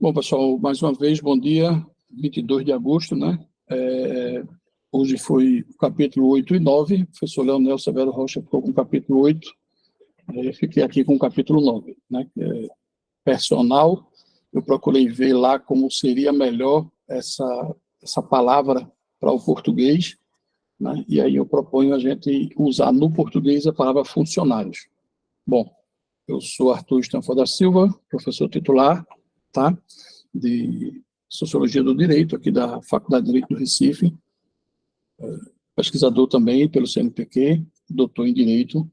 Bom, pessoal, mais uma vez, bom dia, 22 de agosto, né? Hoje foi o capítulo 8 e 9, o professor Leonel Severo Rocha ficou com o capítulo 8, fiquei aqui com o capítulo 9, né? Que é personal. Eu procurei ver lá como seria melhor essa palavra para o português, né? E aí eu proponho a gente usar no português a palavra funcionários. Bom, eu sou Arthur Stanford da Silva, professor titular, tá? De Sociologia do Direito, aqui da Faculdade de Direito do Recife, pesquisador também pelo CNPq, doutor em Direito,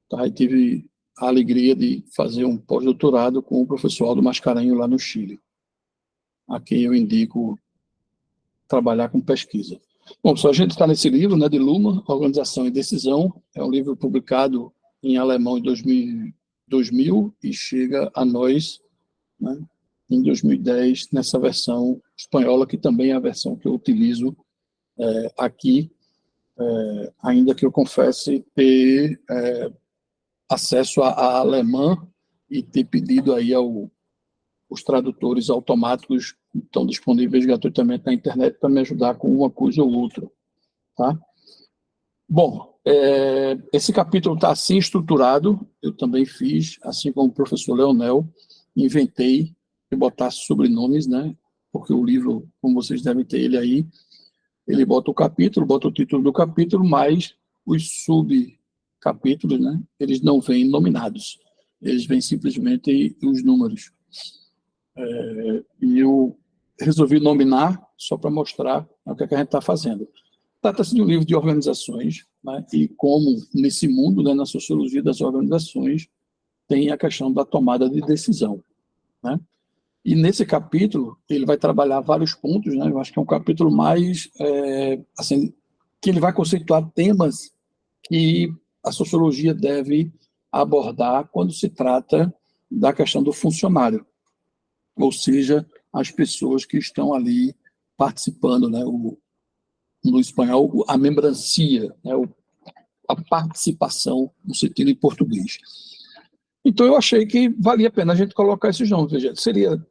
tá? E tive a alegria de fazer um pós-doutorado com o professor Aldo Mascarenhas lá no Chile, a quem eu indico trabalhar com pesquisa. Bom, só a gente está nesse livro, né, de Luhmann, Organização e Decisão, é um livro publicado em alemão em 2000 e chega a nós, né, em 2010, nessa versão espanhola, que também é a versão que eu utilizo aqui, ainda que eu confesse ter acesso a alemã e ter pedido aí os tradutores automáticos que estão disponíveis gratuitamente na internet para me ajudar com uma coisa ou outra, tá? Bom, esse capítulo está assim estruturado, eu também fiz, assim como o professor Leonel, inventei que botasse sobrenomes, né? Porque o livro, como vocês devem ter ele aí, ele bota o capítulo, bota o título do capítulo, mas os subcapítulos, né? Eles não vêm nominados, eles vêm simplesmente os números. E eu resolvi nominar só para mostrar o que a gente está fazendo. Trata-se de um livro de organizações, né? E como nesse mundo, né, na sociologia das organizações, tem a questão da tomada de decisão, né? E nesse capítulo, ele vai trabalhar vários pontos, né? Eu acho que é um capítulo mais, assim, que ele vai conceituar temas que a sociologia deve abordar quando se trata da questão do funcionário, ou seja, as pessoas que estão ali participando, né? No espanhol, a membrancia, né? A participação, no sentido em português. Então, eu achei que valia a pena a gente colocar esses nomes. Veja, seria,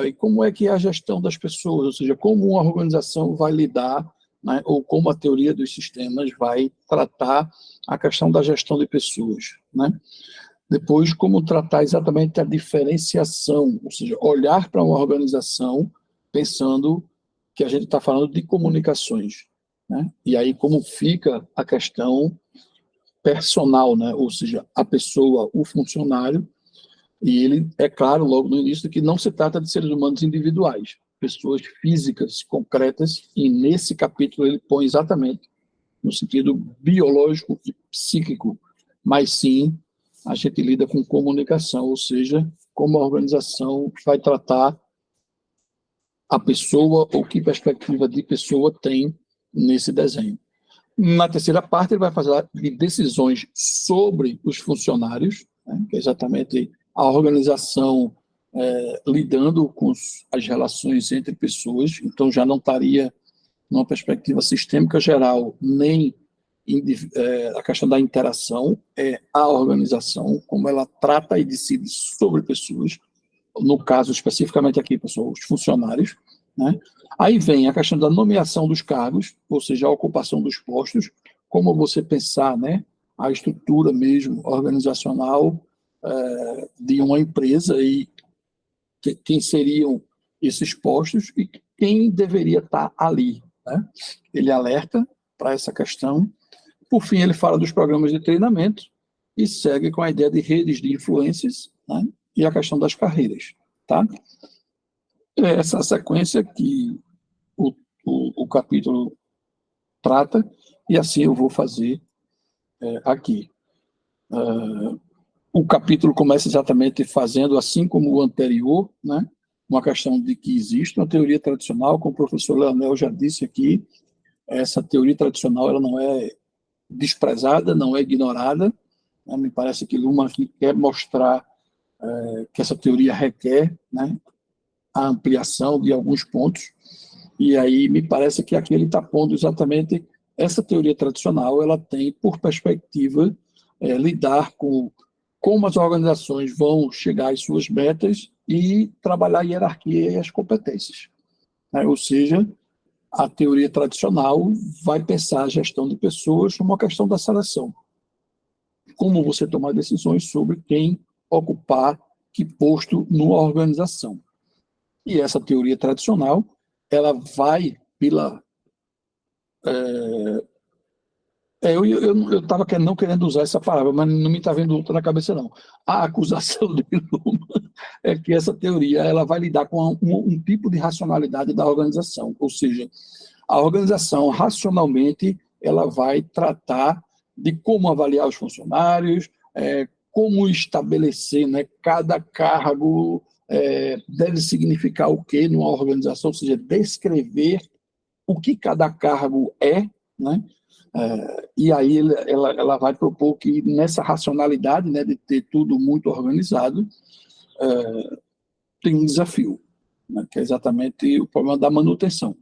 e como é que é a gestão das pessoas, ou seja, como uma organização vai lidar, né, ou como a teoria dos sistemas vai tratar a questão da gestão de pessoas, né? Depois, como tratar exatamente a diferenciação, ou seja, olhar para uma organização pensando que a gente está falando de comunicações, né? E aí como fica a questão personal, né? Ou seja, a pessoa, o funcionário, e ele é claro logo no início que não se trata de seres humanos individuais, pessoas físicas, concretas, e nesse capítulo ele põe exatamente no sentido biológico e psíquico, mas sim a gente lida com comunicação, ou seja, como a organização vai tratar a pessoa ou que perspectiva de pessoa tem nesse desenho. Na terceira parte, ele vai fazer de decisões sobre os funcionários, né, que é exatamente a organização lidando com as relações entre pessoas, então já não estaria numa perspectiva sistêmica geral, nem a questão da interação, é a organização, como ela trata e decide sobre pessoas, no caso especificamente aqui, pessoal, os funcionários, né? Aí vem a questão da nomeação dos cargos, ou seja, a ocupação dos postos, como você pensar, né, a estrutura mesmo organizacional de uma empresa e quem seriam esses postos e quem deveria estar ali, né? Ele alerta para essa questão. Por fim, ele fala dos programas de treinamento e segue com a ideia de redes de influências, né, e a questão das carreiras, tá? É essa sequência que o capítulo trata, e assim eu vou fazer aqui. O capítulo começa exatamente fazendo, assim como o anterior, né, uma questão de que existe uma teoria tradicional, como o professor Leonel já disse aqui, essa teoria tradicional ela não é desprezada, não é ignorada, né, me parece que Luhmann aqui quer mostrar que essa teoria requer, né, a ampliação de alguns pontos, e aí me parece que aqui ele está pondo exatamente essa teoria tradicional, ela tem por perspectiva lidar com como as organizações vão chegar às suas metas e trabalhar a hierarquia e as competências, né? Ou seja, a teoria tradicional vai pensar a gestão de pessoas como uma questão da seleção. Como você tomar decisões sobre quem ocupar que posto numa organização. E essa teoria tradicional, ela vai pela... eu estava não querendo usar essa palavra, mas não me está vendo outra na cabeça, não. A acusação de Luhmann é que essa teoria ela vai lidar com um tipo de racionalidade da organização, ou seja, a organização, racionalmente, ela vai tratar de como avaliar os funcionários, como estabelecer, né, cada cargo deve significar o quê numa organização, ou seja, descrever o que cada cargo é, né? E aí ela vai propor que nessa racionalidade, né, de ter tudo muito organizado, tem um desafio, né, que é exatamente o problema da manutenção,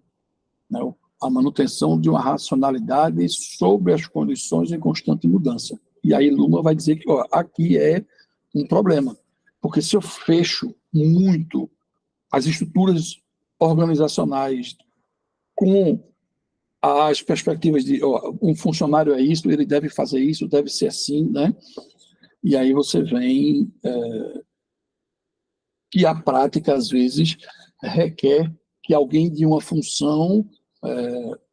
né, a manutenção de uma racionalidade sobre as condições em constante mudança. E aí Luhmann vai dizer que aqui é um problema, porque se eu fecho muito as estruturas organizacionais com as perspectivas de um funcionário é isso, ele deve fazer isso, deve ser assim, né? E aí você vem que a prática, às vezes, requer que alguém de uma função,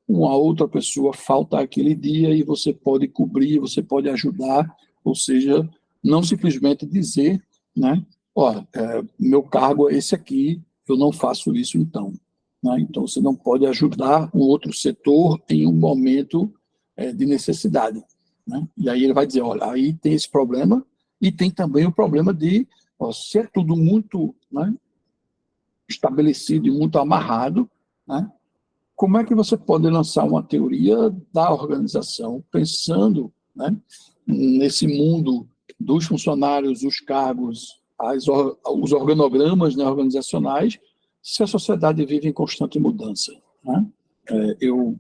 uma outra pessoa falta aquele dia e você pode cobrir, você pode ajudar, ou seja, não simplesmente dizer, né? Olha, meu cargo é esse aqui, eu não faço isso então. Né? Então, você não pode ajudar um outro setor em um momento de necessidade. Né? E aí ele vai dizer, olha, aí tem esse problema e tem também o problema de, se é tudo muito, né, estabelecido e muito amarrado, né, como é que você pode lançar uma teoria da organização pensando, né, nesse mundo dos funcionários, os cargos, os organogramas, né, organizacionais, se a sociedade vive em constante mudança, né? Eu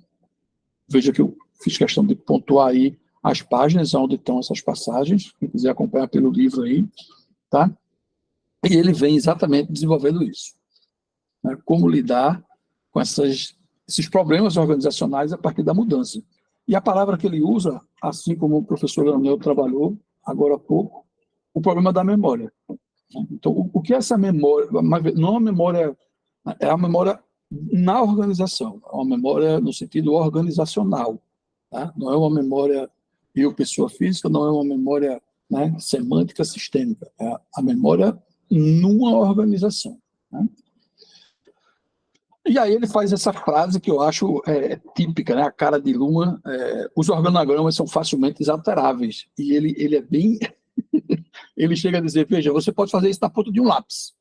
vejo que eu fiz questão de pontuar aí as páginas onde estão essas passagens, quem quiser acompanhar pelo livro aí, tá? E ele vem exatamente desenvolvendo isso, né? Como lidar com esses problemas organizacionais a partir da mudança. E a palavra que ele usa, assim como o professor Leonel trabalhou agora há pouco, o problema da memória. Então, o que é essa memória? Não é uma memória, é a memória na organização, é uma memória no sentido organizacional, tá? Não é uma memória eu, pessoa física, não é uma memória, né, semântica sistêmica, é a memória numa organização, né? E aí ele faz essa frase que eu acho típica, né? A cara de Luhmann, os organogramas são facilmente alteráveis, e ele é bem... ele chega a dizer, veja, você pode fazer isso na ponta de um lápis,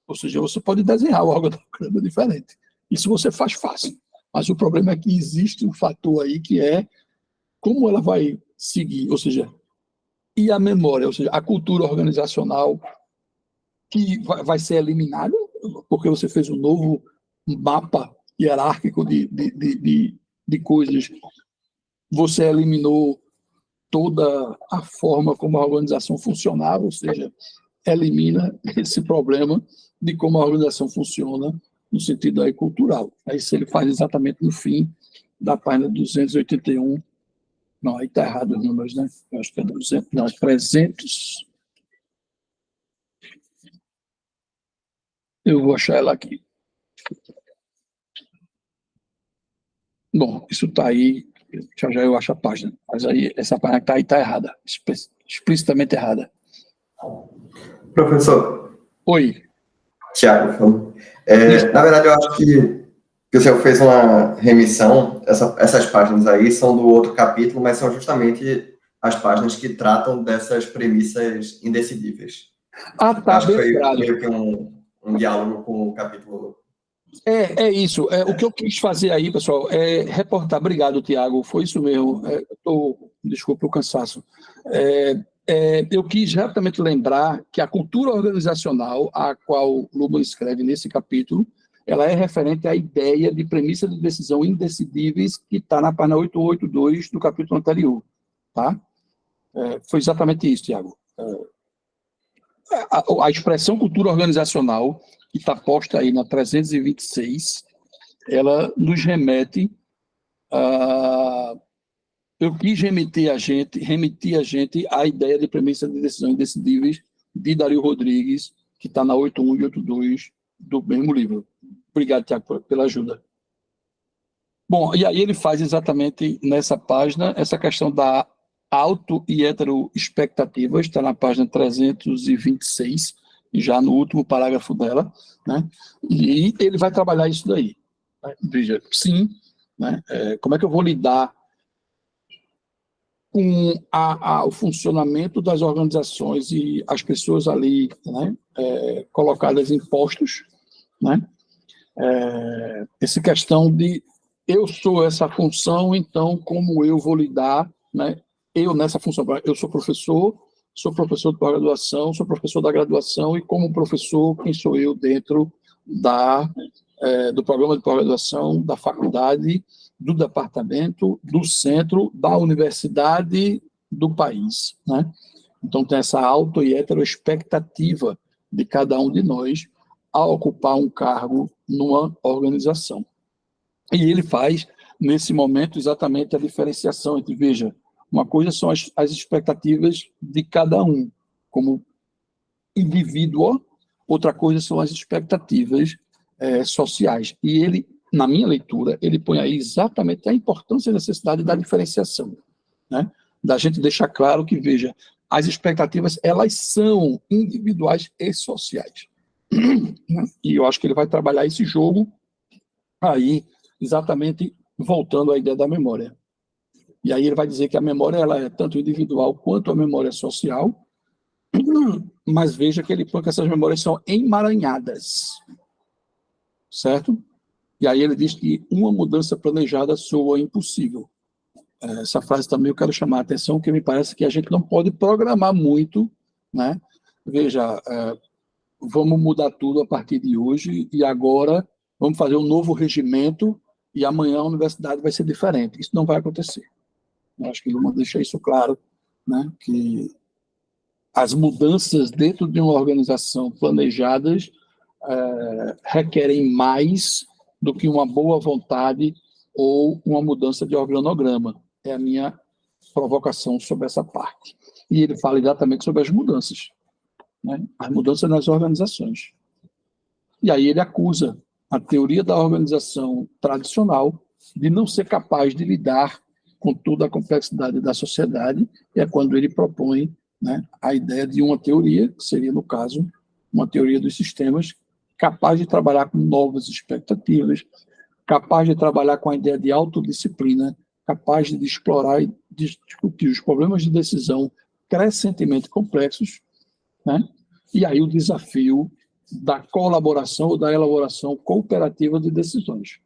ou seja, você pode desenhar o organograma diferente, isso você faz fácil, mas o problema é que existe um fator aí que é como ela vai seguir, ou seja, e a memória, ou seja, a cultura organizacional que vai ser eliminada, porque você fez um novo mapa hierárquico de coisas, você eliminou toda a forma como a organização funcionava, ou seja, elimina esse problema de como a organização funciona no sentido aí cultural. Aí se ele faz exatamente no fim da página 281, não, aí está errado os números, né? Eu acho que é 200, não, 300. Eu vou achar ela aqui. Bom, isso está aí, já eu acho a página, mas aí essa página que está aí está errada, explicitamente errada. Professor. Oi. Tiago, na verdade, eu acho que o senhor fez uma remissão, essas páginas aí são do outro capítulo, mas são justamente as páginas que tratam dessas premissas indecidíveis. Ah, tá, acho que foi lembrado. meio que um diálogo com o capítulo. É isso. O que eu quis fazer aí, pessoal, é reportar. Obrigado, Tiago. Foi isso mesmo. Desculpa o cansaço. Eu quis exatamente lembrar que a cultura organizacional, a qual Luhmann escreve nesse capítulo, ela é referente à ideia de premissa de decisão indecidíveis que está na página 882 do capítulo anterior. Tá? Foi exatamente isso, Tiago. a expressão cultura organizacional, que está posta aí na 326, ela nos remete a... Eu quis remitir a gente à ideia de premissa de decisões indecidíveis de Dario Rodrigues, que está na 81 e 82 do mesmo livro. Obrigado, Tiago, pela ajuda. Bom, e aí ele faz exatamente nessa página essa questão da auto e heteroexpectativas, está na página 326, já no último parágrafo dela, né? E ele vai trabalhar isso daí. Veja, sim, né? Como é que eu vou lidar com o funcionamento das organizações e as pessoas ali, né, colocadas em postos, né? Essa questão de eu sou essa função, então como eu vou lidar, né? Eu nessa função, eu sou professor de pós-graduação, sou professor da graduação e como professor, quem sou eu dentro do programa de pós-graduação, da faculdade, do departamento, do centro, da universidade, do país, né? Então tem essa auto e heteroexpectativa de cada um de nós a ocupar um cargo numa organização. E ele faz, nesse momento, exatamente a diferenciação entre, veja, uma coisa são as expectativas de cada um, como indivíduo, outra coisa são as expectativas sociais. E ele, na minha leitura, ele põe aí exatamente a importância e a necessidade da diferenciação, né? Da gente deixar claro que, veja, as expectativas, elas são individuais e sociais. E eu acho que ele vai trabalhar esse jogo aí, exatamente voltando à ideia da memória. E aí ele vai dizer que a memória ela é tanto individual quanto a memória social, mas veja que ele põe que essas memórias são emaranhadas, certo? E aí ele diz que uma mudança planejada soa impossível. Essa frase também eu quero chamar a atenção, porque me parece que a gente não pode programar muito, né? Veja, vamos mudar tudo a partir de hoje e agora vamos fazer um novo regimento e amanhã a universidade vai ser diferente. Isso não vai acontecer. Eu acho que Luhmann deixa isso claro, né? Que as mudanças dentro de uma organização planejadas requerem mais do que uma boa vontade ou uma mudança de organograma. É a minha provocação sobre essa parte. E ele fala exatamente sobre as mudanças, né? As mudanças nas organizações. E aí ele acusa a teoria da organização tradicional de não ser capaz de lidar com toda a complexidade da sociedade, e é quando ele propõe, né, a ideia de uma teoria, que seria, no caso, uma teoria dos sistemas, capaz de trabalhar com novas expectativas, capaz de trabalhar com a ideia de autodisciplina, capaz de explorar e discutir os problemas de decisão crescentemente complexos, né? E aí o desafio da colaboração ou da elaboração cooperativa de decisões.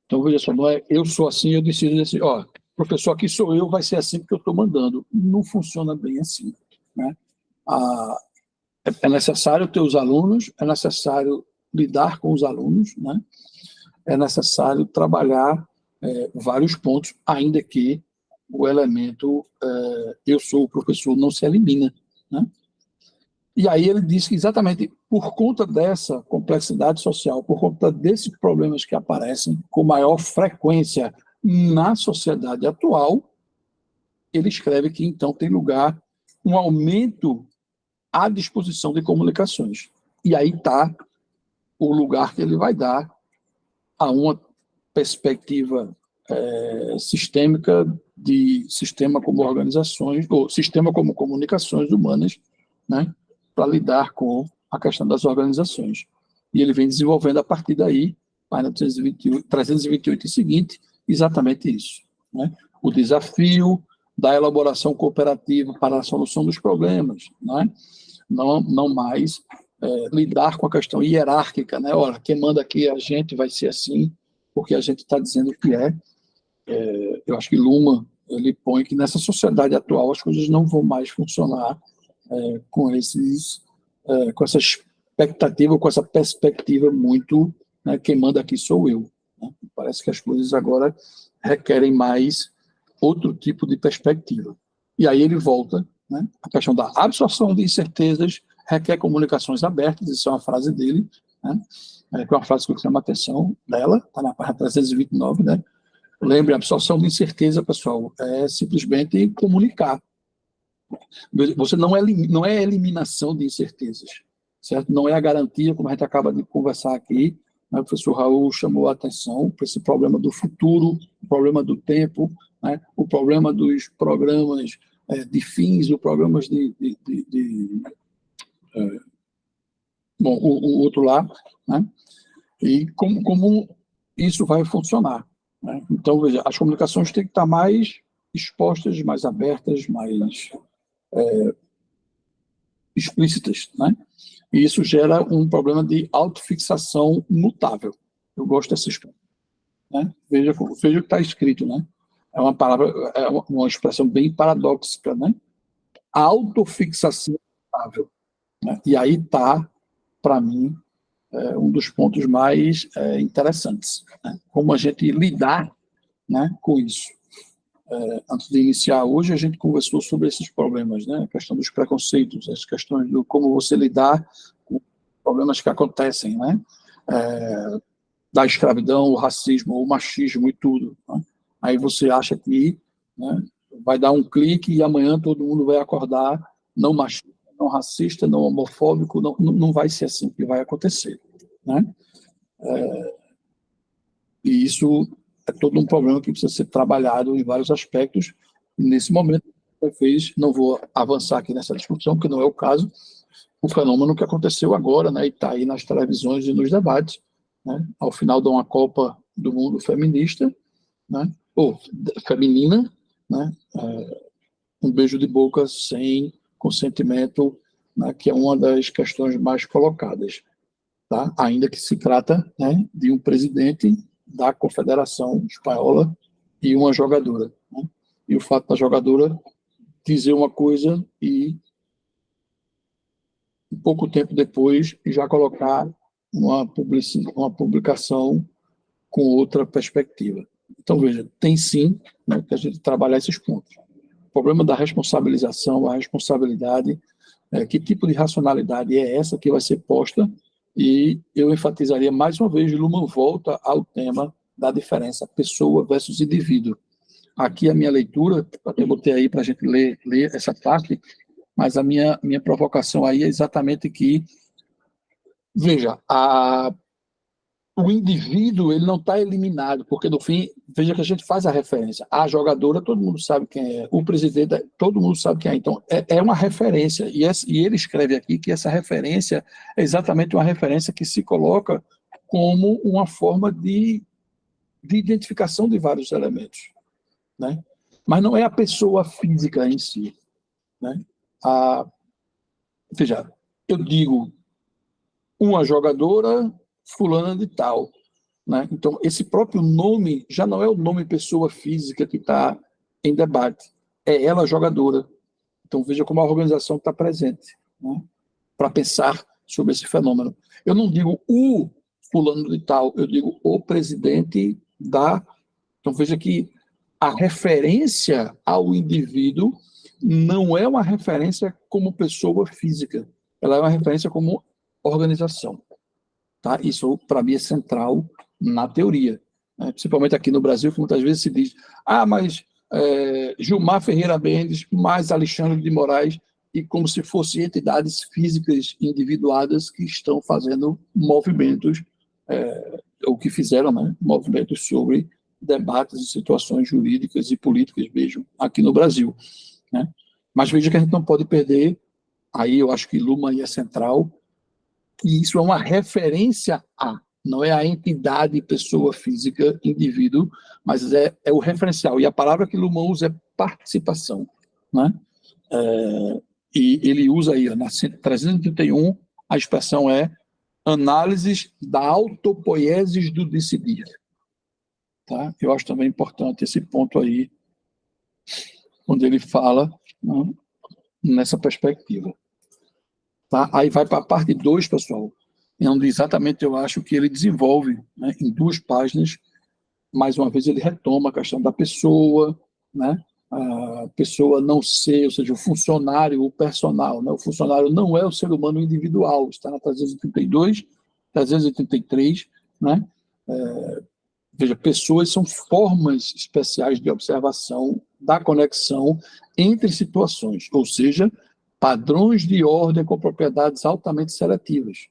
Então, veja só, não é eu sou assim, eu decido assim, ó, professor, aqui sou eu, vai ser assim porque eu estou mandando. Não funciona bem assim, né? É necessário ter os alunos, é necessário lidar com os alunos, né? É necessário trabalhar vários pontos, ainda que o elemento eu sou o professor não se elimina, né? E aí ele diz que exatamente por conta dessa complexidade social, por conta desses problemas que aparecem com maior frequência na sociedade atual, ele escreve que então tem lugar um aumento à disposição de comunicações. E aí está o lugar que ele vai dar a uma perspectiva sistêmica de sistema como organizações, ou sistema como comunicações humanas, né, para lidar com a questão das organizações. E ele vem desenvolvendo a partir daí, página 328 e seguinte, exatamente isso, né? O desafio da elaboração cooperativa para a solução dos problemas, né? Não mais lidar com a questão hierárquica, né? Olha, quem manda aqui a gente vai ser assim, porque a gente está dizendo que eu acho que Luhmann, ele põe que nessa sociedade atual as coisas não vão mais funcionar com essa expectativa, com essa perspectiva muito, né, quem manda aqui sou eu, né? Parece que as coisas agora requerem mais outro tipo de perspectiva. E aí ele volta, né, a questão da absorção de incertezas requer comunicações abertas, isso é uma frase dele, né? Que é uma frase que eu chamo a atenção dela, está na página 329, né? Lembre, a absorção de incerteza, pessoal, é simplesmente comunicar. Você não é eliminação de incertezas, certo? Não é a garantia, como a gente acaba de conversar aqui, né? O professor Raul chamou a atenção para esse problema do futuro, o problema do tempo, né? O problema dos programas de fins, os programas bom, o outro lá, né? E como isso vai funcionar, né? Então, veja, as comunicações têm que estar mais expostas, mais abertas, mais explícitas, né? E isso gera um problema de autofixação mutável. Eu gosto dessa expressão, né? Veja o que está escrito, né? É uma palavra, é uma expressão bem paradoxica, né? Autofixação mutável, né? E aí está, para mim, um dos pontos mais interessantes, né? Como a gente lidar, né, com isso. Antes de iniciar hoje, a gente conversou sobre esses problemas, né? A questão dos preconceitos, as questões do como você lidar com problemas que acontecem, né? Da escravidão, o racismo, o machismo e tudo, né? Aí você acha que, né, vai dar um clique e amanhã todo mundo vai acordar não machista, não racista, não homofóbico, não vai ser assim que vai acontecer, né? E isso é todo um problema que precisa ser trabalhado em vários aspectos. Nesse momento, não vou avançar aqui nessa discussão, porque não é o caso, o fenômeno que aconteceu agora, né, e está aí nas televisões e nos debates, né, ao final de uma Copa do Mundo feminista, né, ou feminina, né, um beijo de boca sem consentimento, né, que é uma das questões mais colocadas, tá? Ainda que se trata, né, de um presidente da Confederação Espanhola e uma jogadora, né? E o fato da jogadora dizer uma coisa e pouco tempo depois já colocar uma publicação com outra perspectiva. Então, veja, tem sim, né, que a gente trabalhar esses pontos. O problema da responsabilização, a responsabilidade, que tipo de racionalidade é essa que vai ser posta, e eu enfatizaria mais uma vez, Luhmann volta ao tema da diferença pessoa versus indivíduo. Aqui a minha leitura, eu botei aí para a gente ler essa parte, mas a minha provocação aí é exatamente que, veja, o indivíduo ele não está eliminado, porque no fim, veja que a gente faz a referência. A jogadora, todo mundo sabe quem é. O presidente, todo mundo sabe quem é. Então, é uma referência. E ele escreve aqui que essa referência é exatamente uma referência que se coloca como uma forma de identificação de vários elementos, né? Mas não é a pessoa física em si, né? Veja, eu digo uma jogadora fulana de tal, né? Então, esse próprio nome já não é o nome pessoa física que está em debate, é ela jogadora. Então, veja como a organização está presente, né, para pensar sobre esse fenômeno. Eu não digo o fulano de tal, eu digo o presidente da... Então, veja que a referência ao indivíduo não é uma referência como pessoa física, ela é uma referência como organização. Tá? Isso, para mim, é central na teoria, né? Principalmente aqui no Brasil, que muitas vezes se diz, mas Gilmar Ferreira Mendes, mais Alexandre de Moraes, e como se fossem entidades físicas individuadas que estão fazendo movimentos, ou que fizeram, né, movimentos sobre debates e situações jurídicas e políticas, vejam, aqui no Brasil, né? Mas veja que a gente não pode perder, aí eu acho que Luhmann é central, que isso é uma referência não é a entidade, pessoa física, indivíduo, mas é o referencial. E a palavra que Luhmann usa é participação, né? E ele usa aí, na 331, a expressão é análises da autopoiesis do decidir. Tá? Eu acho também importante esse ponto aí, quando ele fala, né, nessa perspectiva. Tá? Aí vai para a parte 2, pessoal, onde exatamente eu acho que ele desenvolve, né, em 2 páginas, mais uma vez ele retoma a questão da pessoa, né, a pessoa não ser, ou seja, o funcionário, o personal, né? O funcionário não é o ser humano individual, está na 332, 333, né? Veja, pessoas são formas especiais de observação da conexão entre situações, ou seja, padrões de ordem com propriedades altamente seletivas.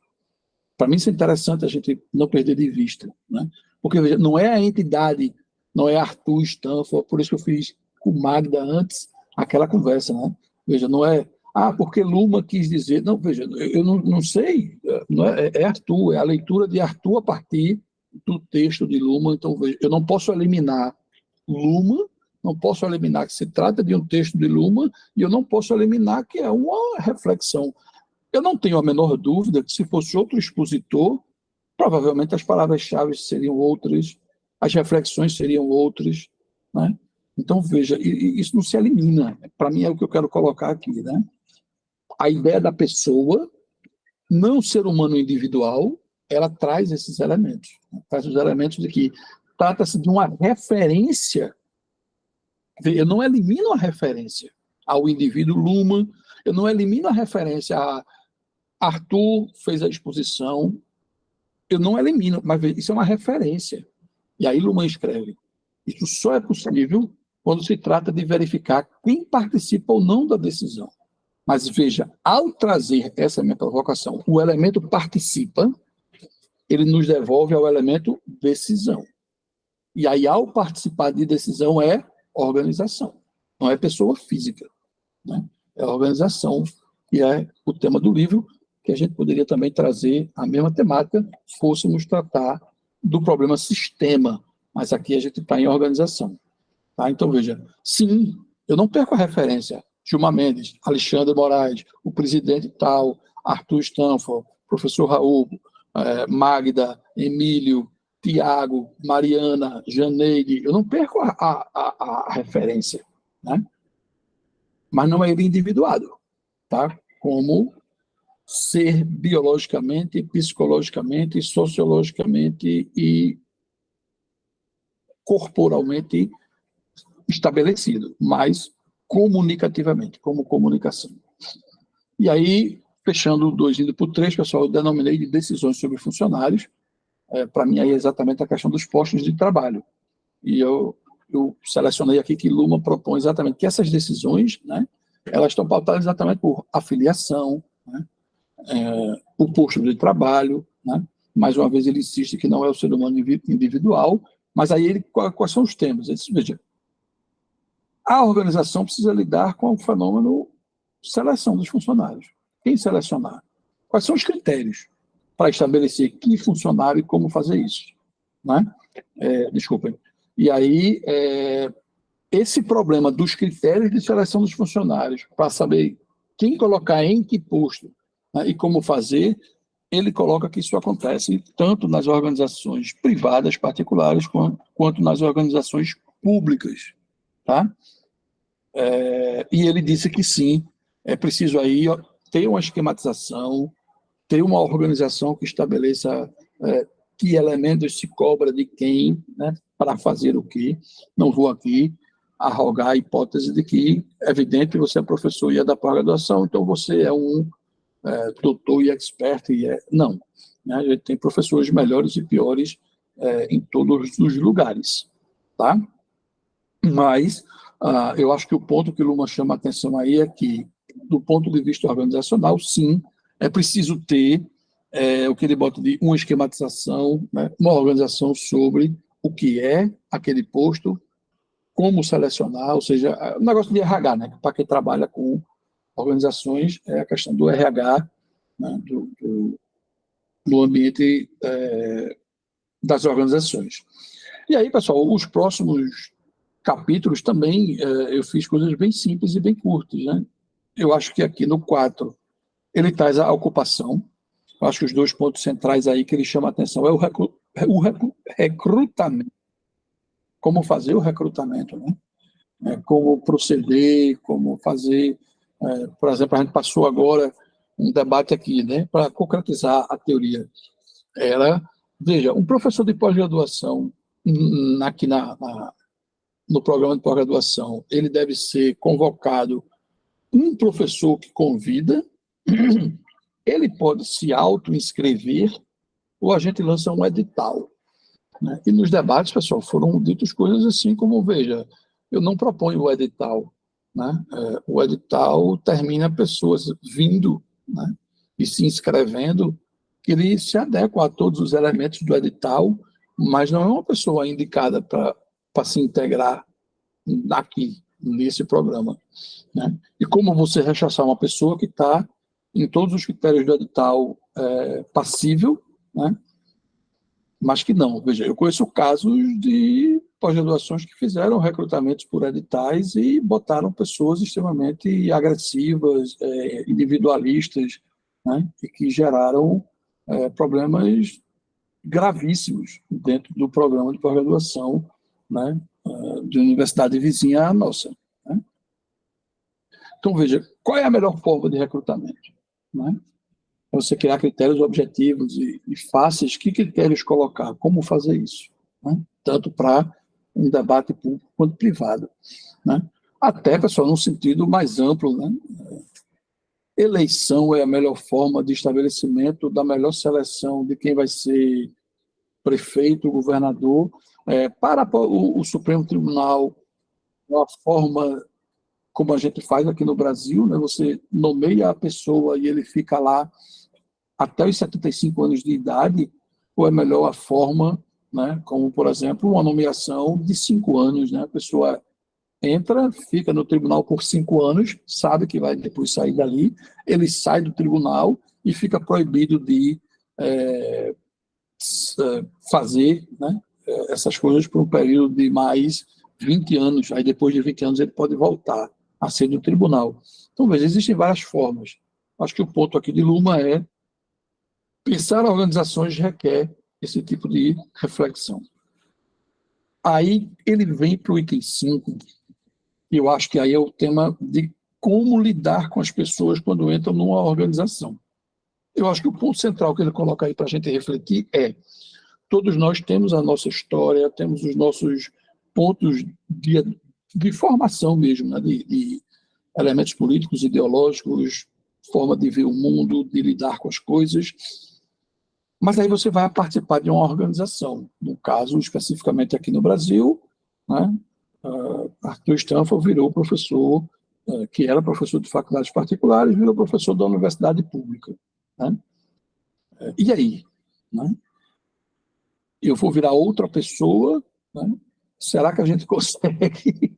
Para mim, isso é interessante a gente não perder de vista, né? Porque, veja, não é a entidade, não é Arthur Stanford, por isso que eu fiz com Magda antes aquela conversa, né? Veja, não é, porque Luma quis dizer, não, veja, eu não sei, não é Arthur, é a leitura de Arthur a partir do texto de Luma, então, veja, eu não posso eliminar Luma, não posso eliminar que se trata de um texto de Luma, e eu não posso eliminar que é uma reflexão. Eu não tenho a menor dúvida que se fosse outro expositor, provavelmente as palavras-chave seriam outras, as reflexões seriam outras, né? Então, veja, isso não se elimina. Para mim é o que eu quero colocar aqui, né? A ideia da pessoa, não ser humano individual, ela traz esses elementos. Né? Traz os elementos de que trata-se de uma referência. Eu não elimino a referência ao indivíduo Luma, eu não elimino a referência a Arthur fez a exposição, eu não elimino, mas isso é uma referência. E aí Luhmann escreve, isso só é possível quando se trata de verificar quem participa ou não da decisão. Mas veja, ao trazer essa minha provocação, o elemento participa, ele nos devolve ao elemento decisão. E aí, ao participar de decisão, é organização, não é pessoa física, né? É organização, que é o tema do livro, que a gente poderia também trazer a mesma temática, fôssemos tratar do problema sistema, mas aqui a gente está em organização. Tá? Então, veja, sim, eu não perco a referência. Gilmar Mendes, Alexandre Moraes, o presidente tal, Arthur Stanford, professor Raul, Magda, Emílio, Tiago, Mariana, Janeide, eu não perco a referência, né? Mas não é ele individuado, tá? Como ser biologicamente, psicologicamente, sociologicamente e corporalmente estabelecido, mas comunicativamente, como comunicação. E aí, fechando o 2 indo para o 3, pessoal, eu denominei de decisões sobre funcionários. Para mim, aí é exatamente a questão dos postos de trabalho. E eu selecionei aqui que Luhmann propõe exatamente que essas decisões, né, elas estão pautadas exatamente por afiliação, né, o posto de trabalho, né? Mais uma vez ele insiste que não é o ser humano individual, mas aí quais são os temas? Ele diz, veja, a organização precisa lidar com o fenômeno seleção dos funcionários. Quem selecionar? Quais são os critérios para estabelecer que funcionário e como fazer isso? Né? Desculpem. E aí, esse problema dos critérios de seleção dos funcionários, para saber quem colocar em que posto, né, e como fazer, ele coloca que isso acontece tanto nas organizações privadas, particulares, quanto nas organizações públicas. Tá? E ele disse que sim, é preciso aí ter uma esquematização, ter uma organização que estabeleça que elementos se cobra de quem, né, para fazer o quê. Não vou aqui arrogar a hipótese de que é evidente que você é professor e é da pós-graduação, então você é um doutor e expert, não. Né? A gente tem professores melhores e piores em todos os lugares. Tá? Mas eu acho que o ponto que o Luhmann chama a atenção aí é que, do ponto de vista organizacional, sim, é preciso ter o que ele bota de uma esquematização, né? Uma organização sobre o que é aquele posto, como selecionar, ou seja, o negócio de RH, né? Para quem trabalha com organizações, é a questão do RH, né? do ambiente das organizações. E aí, pessoal, os próximos capítulos também eu fiz coisas bem simples e bem curtas, né? Eu acho que aqui no 4 ele traz a ocupação. Eu acho que os 2 pontos centrais aí que ele chama a atenção é o recrutamento. Como fazer o recrutamento, né? Como proceder, como fazer. Por exemplo, a gente passou agora um debate aqui, né, para concretizar a teoria. Veja, um professor de pós-graduação aqui no programa de pós-graduação, ele deve ser convocado um professor que convida, ele pode se auto-inscrever, ou a gente lança um edital. Né? E nos debates, pessoal, foram ditas coisas assim como, veja, eu não proponho o edital. Né? O edital termina pessoas vindo, né, e se inscrevendo, que ele se adequa a todos os elementos do edital, mas não é uma pessoa indicada para se integrar aqui, nesse programa. Né? E como você rechaçar uma pessoa que está em todos os critérios do edital passível, né? Mas que não. Veja, eu conheço casos de pós-graduações que fizeram recrutamentos por editais e botaram pessoas extremamente agressivas, individualistas, né? E que geraram problemas gravíssimos dentro do programa de pós-graduação, né? De universidade vizinha à nossa. Né? Então, veja, qual é a melhor forma de recrutamento? Né? Você criar critérios objetivos e fáceis. Que critérios colocar? Como fazer isso? Né? Tanto para um debate público quanto privado. Né? Até, pessoal, num sentido mais amplo, né? Eleição é a melhor forma de estabelecimento da melhor seleção de quem vai ser prefeito, governador. Para o Supremo Tribunal, uma forma como a gente faz aqui no Brasil, né? Você nomeia a pessoa e ele fica lá até os 75 anos de idade, ou é melhor a forma, né, como, por exemplo, uma nomeação de 5 anos. Né? A pessoa entra, fica no tribunal por 5 anos, sabe que vai depois sair dali, ele sai do tribunal e fica proibido de fazer, né, essas coisas por um período de mais 20 anos. Aí, depois de 20 anos, ele pode voltar a ser do tribunal. Então, veja, existem várias formas. Acho que o ponto aqui de Luma é pensar organizações requer esse tipo de reflexão. Aí ele vem para o item 5, e eu acho que aí é o tema de como lidar com as pessoas quando entram numa organização. Eu acho que o ponto central que ele coloca aí para a gente refletir é: todos nós temos a nossa história, temos os nossos pontos de formação mesmo, né? de elementos políticos, ideológicos, forma de ver o mundo, de lidar com as coisas. Mas aí você vai participar de uma organização. No caso, especificamente aqui no Brasil, né, Arthur Stanford virou professor, que era professor de faculdades particulares, virou professor da universidade pública. Né? E aí? Né? Eu vou virar outra pessoa? Né? Será que a gente consegue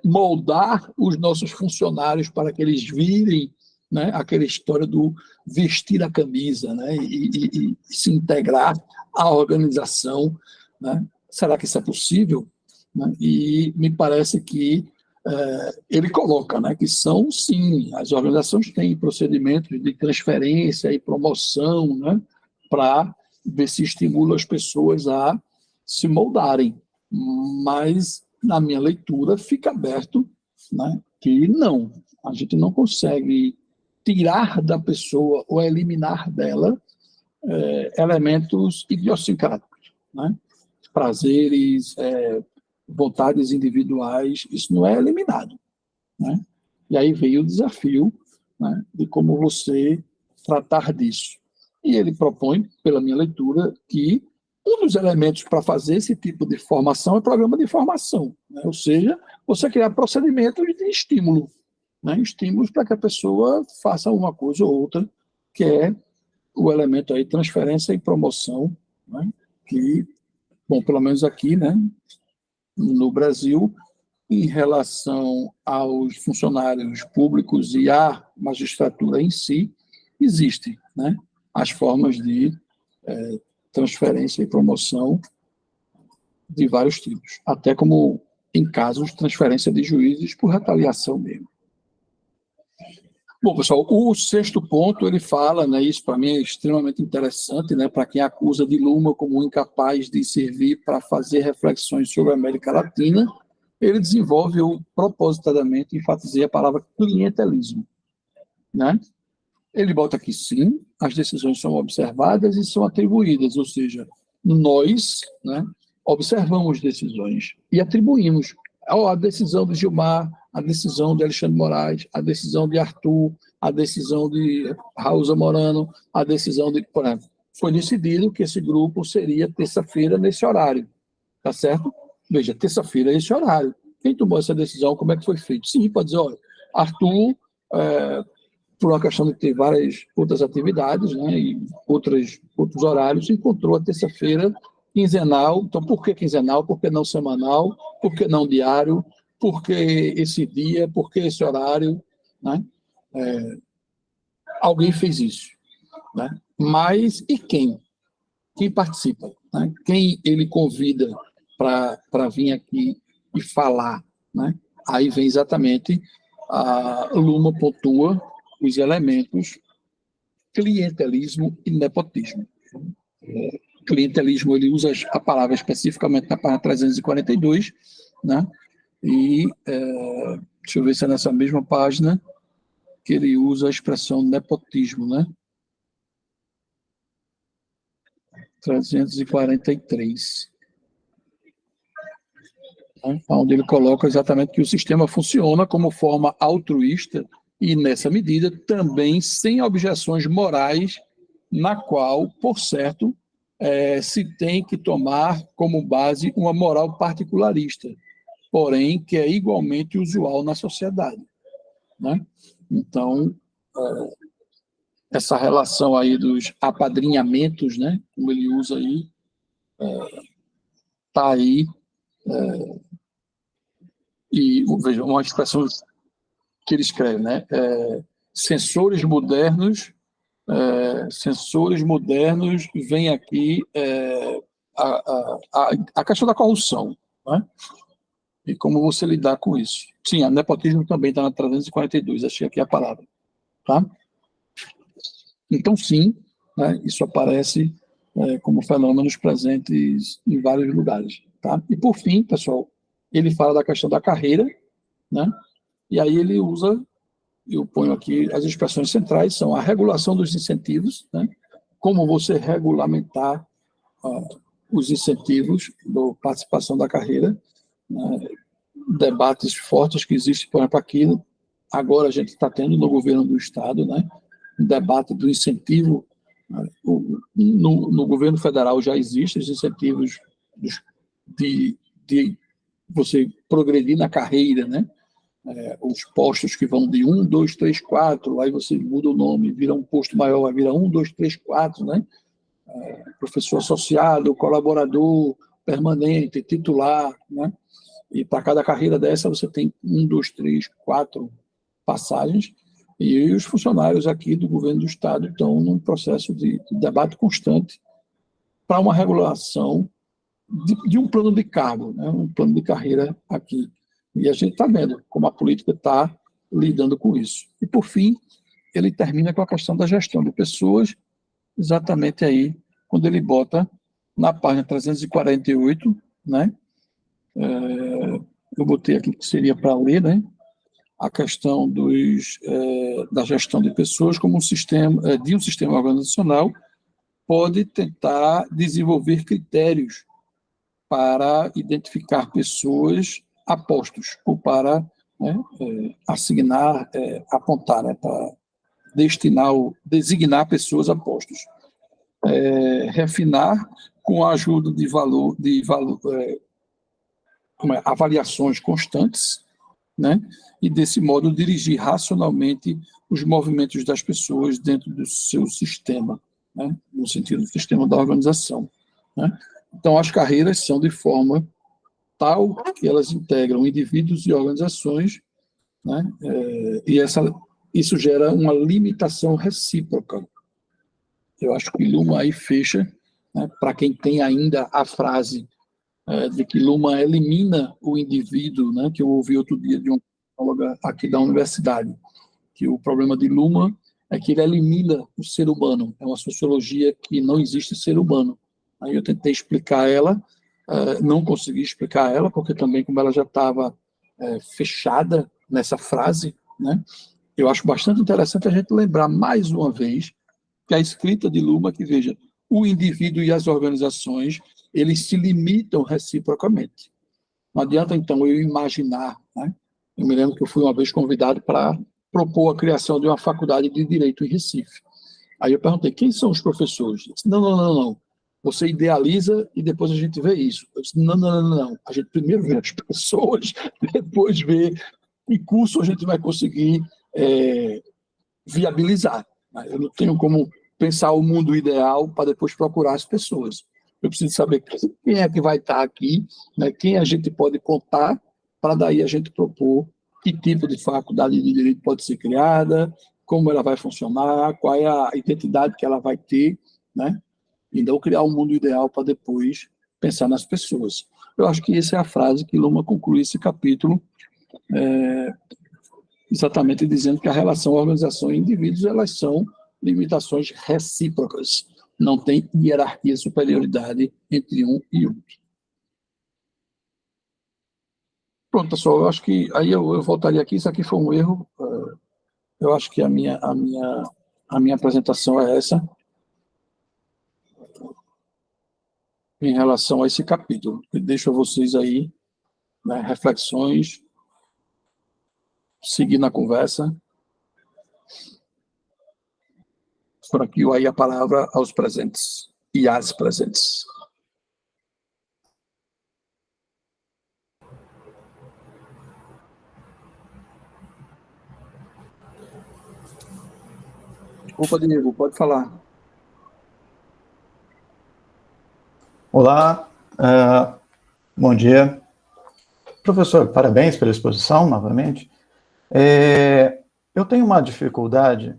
moldar os nossos funcionários para que eles virem, né, aquela história do vestir a camisa, né, e se integrar à organização? Né? Será que isso é possível? Né? E me parece que ele coloca, né, que são, sim, as organizações têm procedimentos de transferência e promoção, né, para ver se estimula as pessoas a se moldarem. Mas, na minha leitura, fica aberto, né, que não, a gente não consegue tirar da pessoa ou eliminar dela elementos idiosincráticos, né? Prazeres, vontades individuais, isso não é eliminado. Né? E aí veio o desafio, né, de como você tratar disso. E ele propõe, pela minha leitura, que um dos elementos para fazer esse tipo de formação é programa de formação, né? Ou seja, você criar procedimentos de estímulo, né? Estímulos para que a pessoa faça uma coisa ou outra, que é o elemento aí transferência e promoção, né? Que, bom, pelo menos aqui, né, no Brasil, em relação aos funcionários públicos e à magistratura em si, existem, né, as formas de transferência e promoção de vários tipos, até como em casos de transferência de juízes por retaliação mesmo. Bom, pessoal, o 6º ponto, ele fala, né, isso para mim é extremamente interessante, né, para quem acusa de Luma como incapaz de servir para fazer reflexões sobre a América Latina, ele desenvolve, eu propositadamente enfatizei a palavra clientelismo. Né? Ele bota aqui, sim, as decisões são observadas e são atribuídas, ou seja, nós, né, observamos decisões e atribuímos a decisão de Gilmar, a decisão de Alexandre Moraes, a decisão de Arthur, a decisão de Raul Zamorano, a decisão de... Por exemplo, foi decidido que esse grupo seria terça-feira nesse horário, tá certo? Veja, terça-feira é esse horário. Quem tomou essa decisão, como é que foi feito? Sim, pode dizer, olha, Arthur, por uma questão de ter várias outras atividades, né, e outros horários, encontrou a terça-feira quinzenal. Então, por que quinzenal? Por que não semanal? Por que não diário? Por que esse dia? Por que esse horário? Né? Alguém fez isso. Né? Mas e quem? Quem participa? Né? Quem ele convida para vir aqui e falar? Né? Aí vem exatamente a Luma pontua os elementos clientelismo e nepotismo. Clientelismo, ele usa a palavra especificamente na página 342, né? E deixa eu ver se é nessa mesma página que ele usa a expressão nepotismo, né? 343. Né? Onde ele coloca exatamente que o sistema funciona como forma altruísta e, nessa medida, também sem objeções morais, na qual, por certo, se tem que tomar como base uma moral particularista, porém que é igualmente usual na sociedade. Né? Então, essa relação aí dos apadrinhamentos, né, como ele usa aí, está aí, e veja, uma expressão que ele escreve, né, censores modernos vem aqui a questão da corrupção, né? E como você lidar com isso. Sim, a nepotismo também está na 342, achei aqui a palavra. Tá? Então, sim, né, isso aparece como fenômenos presentes em vários lugares. Tá? E, por fim, pessoal, ele fala da questão da carreira, né? E aí ele usa, eu ponho aqui, as expressões centrais são a regulação dos incentivos, né? Como você regulamentar os incentivos da participação da carreira, né? Debates fortes que existem, por exemplo, aqui, agora a gente está tendo no governo do Estado, né? Um debate do incentivo, no governo federal já existem os incentivos de você progredir na carreira, né? Os postos que vão de 1, 2, 3, 4, aí você muda o nome, vira um posto maior, vai virar 1, 2, 3, 4, né? Professor associado, colaborador, permanente, titular, né? E para cada carreira dessa você tem 1, 2, 3, 4 passagens, e os funcionários aqui do governo do Estado estão num processo de debate constante para uma regulação de um plano de cargo, né? Um plano de carreira aqui. E a gente está vendo como a política está lidando com isso. E, por fim, ele termina com a questão da gestão de pessoas, exatamente aí, quando ele bota na página 348, né? Eu botei aqui que seria para ler, né? A questão da gestão de pessoas como um sistema organizacional pode tentar desenvolver critérios para identificar pessoas a postos, ou para, né, assignar, apontar, né, para designar pessoas a postos. Refinar com a ajuda de avaliações constantes, né, e desse modo dirigir racionalmente os movimentos das pessoas dentro do seu sistema, né, no sentido do sistema da organização. Né. Então, as carreiras são de forma tal que elas integram indivíduos e organizações, né, e isso gera uma limitação recíproca. Eu acho que Luma aí fecha, né, para quem tem ainda a frase de que Luma elimina o indivíduo, né, que eu ouvi outro dia de um psicólogo aqui da universidade, que o problema de Luma é que ele elimina o ser humano, é uma sociologia que não existe ser humano. Aí eu tentei explicar ela, não consegui explicar ela, porque também, como ela já estava fechada nessa frase, né, eu acho bastante interessante a gente lembrar mais uma vez que a escrita de Luma, que veja, o indivíduo e as organizações eles se limitam reciprocamente. Não adianta, então, eu imaginar, né? Eu me lembro que eu fui uma vez convidado para propor a criação de uma faculdade de Direito em Recife. Aí eu perguntei, quem são os professores? Eu disse, não, não, não, não. Você idealiza e depois a gente vê isso. Eu disse, não, não, não, não. A gente primeiro vê as pessoas, depois vê que curso a gente vai conseguir viabilizar. Eu não tenho como pensar o mundo ideal para depois procurar as pessoas. Eu preciso saber quem é que vai estar aqui, né, quem a gente pode contar, para daí a gente propor que tipo de faculdade de direito pode ser criada, como ela vai funcionar, qual é a identidade que ela vai ter, né? E não criar um mundo ideal para depois pensar nas pessoas. Eu acho que essa é a frase que Luma conclui esse capítulo, exatamente dizendo que a relação organização e indivíduos, elas são limitações recíprocas. Não tem hierarquia e superioridade entre um e outro. Pronto, pessoal, eu acho que aí eu voltaria aqui, isso aqui foi um erro. Eu acho que a minha apresentação é essa, em relação a esse capítulo. Eu deixo a vocês aí, né, reflexões, seguir na conversa. Por aqui, aí a palavra aos presentes e às presentes. Desculpa, Diego, pode falar. Olá, bom dia. Professor, parabéns pela exposição, novamente. Eu tenho uma dificuldade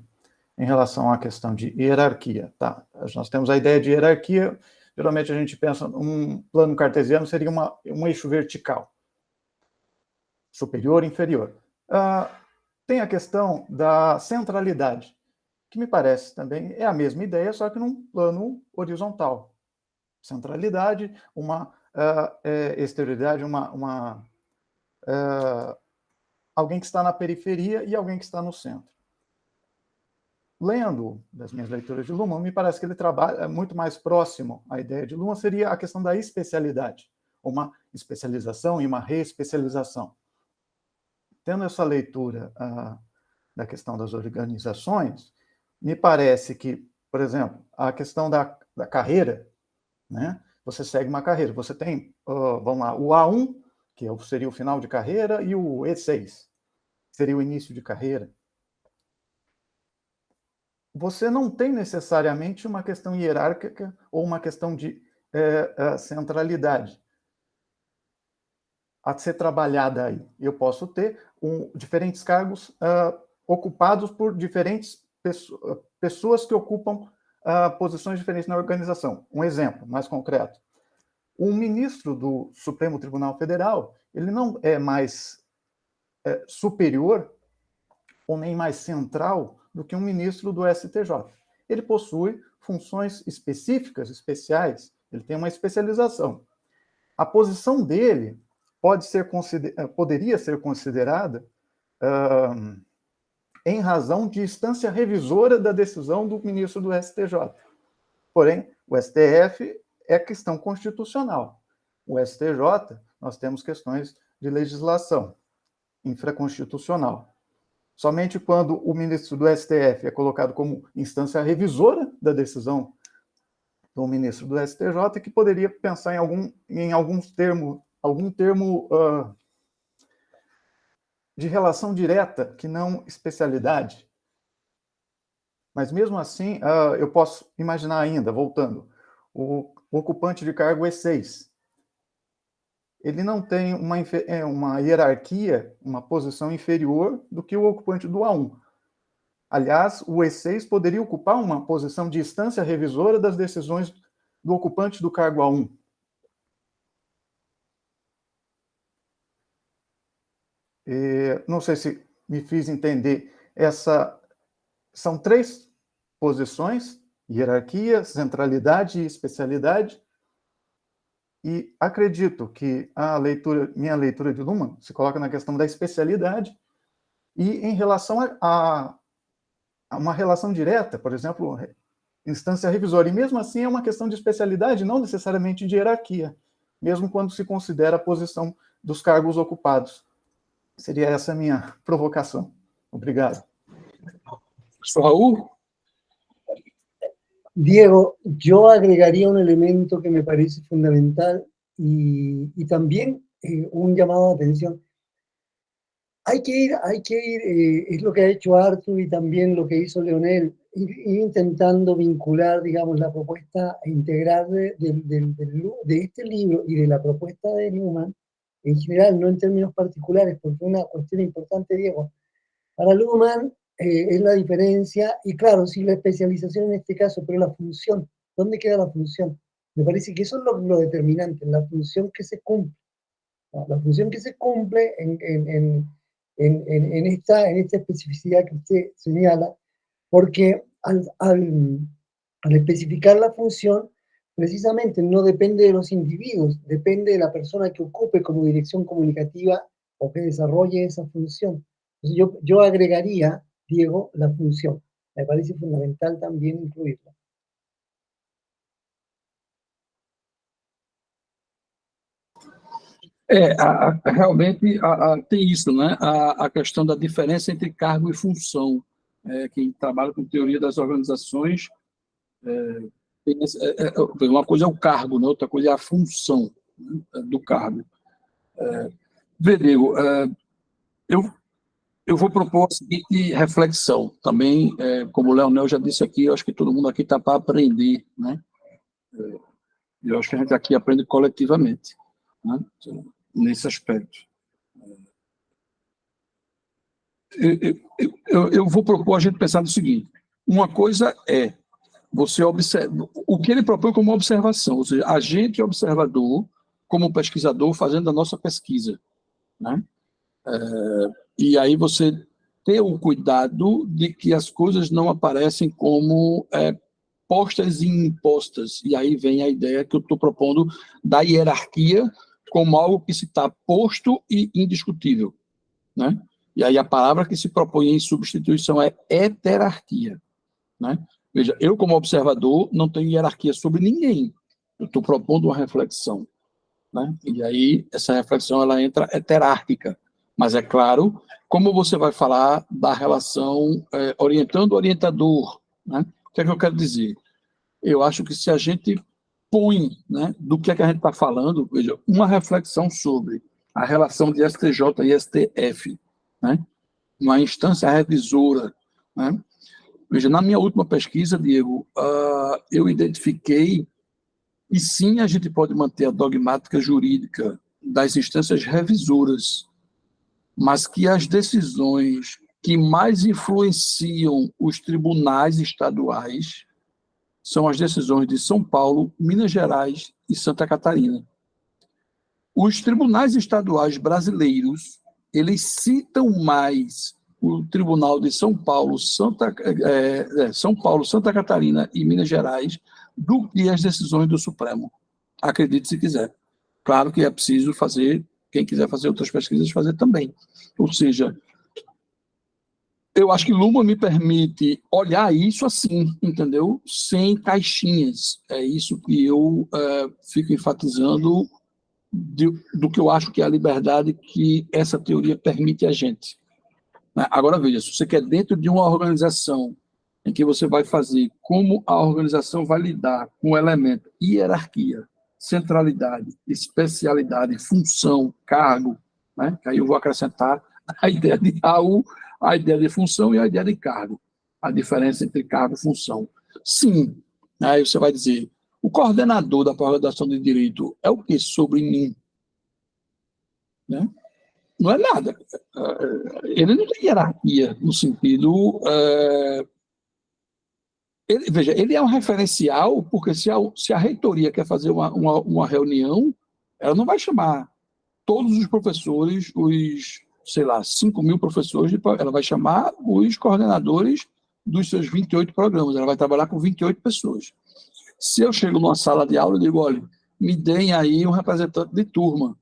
em relação à questão de hierarquia, tá? Nós temos a ideia de hierarquia, geralmente a gente pensa um plano cartesiano seria um eixo vertical, superior e inferior. Tem a questão da centralidade, que me parece também é a mesma ideia, só que num plano horizontal. Centralidade, uma exterioridade, alguém que está na periferia e alguém que está no centro. Lendo das minhas leituras de Luhmann, me parece que ele trabalha muito mais próximo à ideia de Luhmann, seria a questão da especialidade, uma especialização e uma reespecialização. Tendo essa leitura da questão das organizações, me parece que, por exemplo, a questão da carreira, né? Você segue uma carreira, você tem, vamos lá, o A1, que seria o final de carreira, e o E6, seria o início de carreira. Você não tem necessariamente uma questão hierárquica ou uma questão de centralidade a ser trabalhada aí. Eu posso ter diferentes cargos ocupados por diferentes pessoas que ocupam posições diferentes na organização. Um exemplo mais concreto. Um ministro do Supremo Tribunal Federal, ele não é mais superior ou nem mais central do que um ministro do STJ. Ele possui funções específicas, especiais, ele tem uma especialização. A posição dele poderia ser considerada em razão de instância revisora da decisão do ministro do STJ. Porém, o STF é questão constitucional. O STJ, nós temos questões de legislação infraconstitucional. Somente quando o ministro do STF é colocado como instância revisora da decisão do ministro do STJ, que poderia pensar em algum termo de relação direta, que não especialidade. Mas, mesmo assim, eu posso imaginar ainda, voltando, o ocupante de cargo E6. Ele não tem uma hierarquia, uma posição inferior do que o ocupante do A1. Aliás, o E6 poderia ocupar uma posição de instância revisora das decisões do ocupante do cargo A1. Não sei se me fiz entender. São 3 posições: hierarquia, centralidade e especialidade. E acredito que minha leitura de Luhmann se coloca na questão da especialidade e em relação a uma relação direta, por exemplo, instância revisora. E mesmo assim é uma questão de especialidade, não necessariamente de hierarquia, mesmo quando se considera a posição dos cargos ocupados. Seria essa a minha provocação. Obrigado. Raul? Diego, yo agregaría un elemento que me parece fundamental y también un llamado de atención. Hay que ir, es lo que ha hecho Arthur y también lo que hizo Leonel, ir intentando vincular, digamos, la propuesta integral de este libro y de la propuesta de Luhmann, en general, no en términos particulares, porque una cuestión importante, Diego, para Luhmann es la diferencia, y claro, sí, la especialización en este caso, pero la función, ¿dónde queda la función? Me parece que eso es lo determinante, la función que se cumple. ¿No? La función que se cumple en esta especificidad que usted señala, porque al especificar la función, precisamente no depende de los individuos, depende de la persona que ocupe como dirección comunicativa o que desarrolle esa función. Entonces yo agregaría, Diego, la función. Me parece fundamental también incluirla. Realmente tem isso, né? A questão da diferença entre cargo e função. Quem trabalha com teoria das organizações, uma coisa é o cargo, né? Outra coisa é a função, né, do cargo. Diego, eu vou propor a seguinte reflexão. Também, como o Leonel já disse aqui, eu acho que todo mundo aqui está para aprender, né? Eu acho que a gente aqui aprende coletivamente, né? Nesse aspecto. Eu vou propor a gente pensar no seguinte: uma coisa é você observa o que ele propõe como observação, ou seja, a gente observador, como pesquisador, fazendo a nossa pesquisa, né? E aí você ter o cuidado de que as coisas não aparecem como postas e impostas. E aí vem a ideia que eu estou propondo da hierarquia como algo que se está posto e indiscutível, né? E aí a palavra que se propõe em substituição é heterarquia, né? Veja, eu como observador não tenho hierarquia sobre ninguém, eu estou propondo uma reflexão, né? E aí essa reflexão ela entra heterárquica, mas é claro, como você vai falar da relação orientando o orientador, né? O que é que eu quero dizer? Eu acho que se a gente põe, né, do que é que a gente está falando, veja, uma reflexão sobre a relação de STJ e STF, né, uma instância revisora, né? Veja, na minha última pesquisa, Diego, eu identifiquei que sim, a gente pode manter a dogmática jurídica das instâncias revisoras, mas que as decisões que mais influenciam os tribunais estaduais são as decisões de São Paulo, Minas Gerais e Santa Catarina. Os tribunais estaduais brasileiros, eles citam mais o Tribunal de São Paulo, Santa Catarina e Minas Gerais do que as decisões do Supremo. Acredite se quiser. Claro que é preciso fazer, quem quiser fazer outras pesquisas, fazer também. Ou seja, eu acho que Luhmann me permite olhar isso assim, entendeu? Sem caixinhas. É isso que eu fico enfatizando do que eu acho que é a liberdade que essa teoria permite a gente. Agora, veja, se você quer dentro de uma organização em que você vai fazer como a organização vai lidar com o elemento hierarquia, centralidade, especialidade, função, cargo, né? Que aí eu vou acrescentar a ideia de Raul, a ideia de função e a ideia de cargo, a diferença entre cargo e função. Sim, aí você vai dizer, o coordenador da pós-graduação de Direito é o que sobre mim? Né? Não é nada. Ele não tem hierarquia no sentido... veja, ele é um referencial, porque se a reitoria quer fazer uma reunião, ela não vai chamar todos os professores, os, sei lá, 5.000 professores, ela vai chamar os coordenadores dos seus 28 programas, ela vai trabalhar com 28 pessoas. Se eu chego numa sala de aula e digo, olha, me deem aí um representante de turma,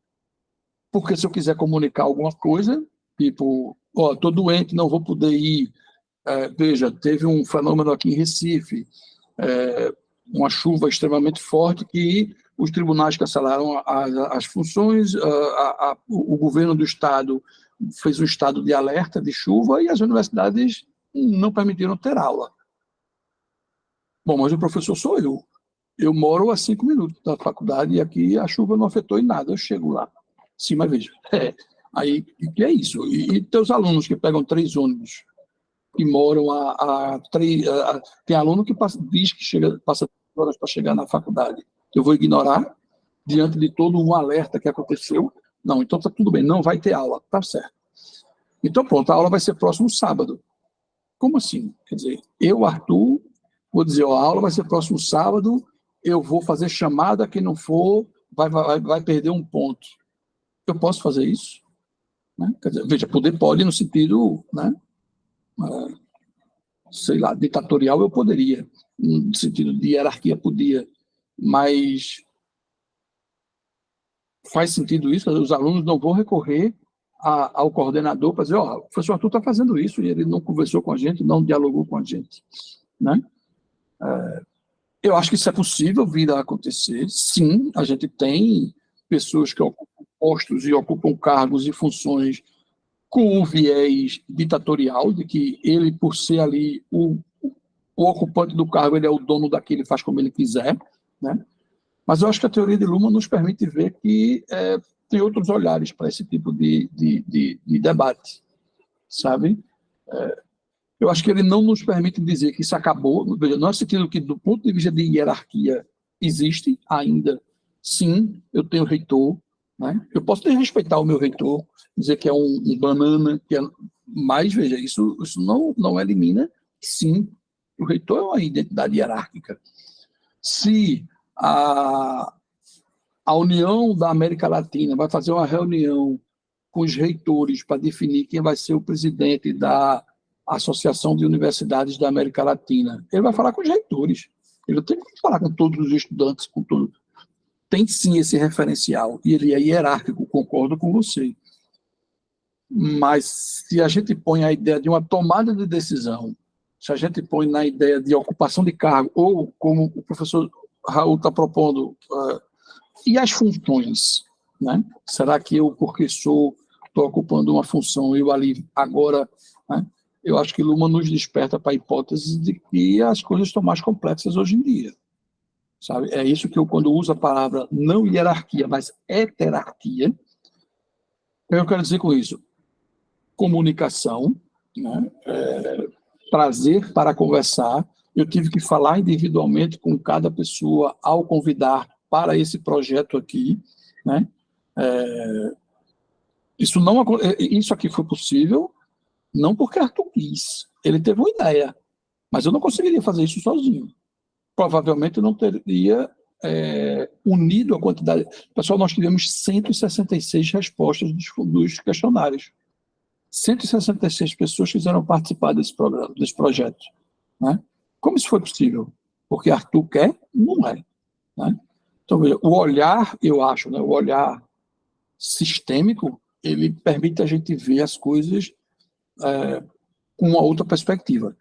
porque se eu quiser comunicar alguma coisa, tipo, ó, estou doente, não vou poder ir, veja, teve um fenômeno aqui em Recife, uma chuva extremamente forte que os tribunais cancelaram as funções, o governo do estado fez um estado de alerta de chuva e as universidades não permitiram ter aula. Bom, mas o professor sou eu. Eu moro a 5 minutos da faculdade e aqui a chuva não afetou em nada. Eu chego lá. Sim, mas veja. Aí, que é isso? E teus alunos que pegam 3 ônibus e moram tem aluno que diz que passa 3 horas para chegar na faculdade. Eu vou ignorar diante de todo um alerta que aconteceu? Não, então está tudo bem, não vai ter aula, tá certo. Então pronto, a aula vai ser próximo sábado. Como assim? Quer dizer, eu, Arthur, vou dizer, a aula vai ser próximo sábado, eu vou fazer chamada, quem não for vai perder um ponto. Eu posso fazer isso? Né? Quer dizer, veja, poder pode no sentido, né, sei lá, ditatorial eu poderia, no sentido de hierarquia podia, mas faz sentido isso? Os alunos não vão recorrer ao coordenador para dizer, o professor Arthur está fazendo isso e ele não conversou com a gente, não dialogou com a gente. Né? Eu acho que isso é possível vir a acontecer. Sim, a gente tem pessoas que ocupam postos e ocupam cargos e funções com o viés ditatorial, de que ele, por ser ali o ocupante do cargo, ele é o dono daquilo e faz como ele quiser, né? Mas eu acho que a teoria de Luhmann nos permite ver que tem outros olhares para esse tipo de debate, sabe? Eu acho que ele não nos permite dizer que isso acabou, não é sentido que, do ponto de vista de hierarquia, existe ainda, sim, eu tenho reitor, né? Eu posso respeitar o meu reitor, dizer que é um banana, mas, veja, isso não elimina, sim, o reitor é uma identidade hierárquica. Se a União da América Latina vai fazer uma reunião com os reitores para definir quem vai ser o presidente da Associação de Universidades da América Latina, ele vai falar com os reitores. Ele não tem que falar com todos os estudantes, com todos. Tem sim esse referencial, e ele é hierárquico, concordo com você. Mas se a gente põe a ideia de uma tomada de decisão, se a gente põe na ideia de ocupação de cargo, ou como o professor Raul está propondo, e as funções, né? Será que eu, porque estou ocupando uma função, eu ali agora, né? Eu acho que Luhmann nos desperta para a hipótese de que as coisas estão mais complexas hoje em dia, sabe? É isso que eu, quando uso a palavra não hierarquia, mas heterarquia, eu quero dizer com isso, comunicação, né? Prazer para conversar. Eu tive que falar individualmente com cada pessoa ao convidar para esse projeto aqui, né? Isso aqui foi possível não porque Arthur quis, ele teve uma ideia, mas eu não conseguiria fazer isso sozinho. Provavelmente eu não teria unido a quantidade. Pessoal, nós tivemos 166 respostas dos questionários. 166 pessoas quiseram participar desse programa, desse projeto. Né? Como isso foi possível? Porque Arthur quer? Não é. Né? Então, veja, o olhar, eu acho, né, o olhar sistêmico, ele permite a gente ver as coisas com uma outra perspectiva.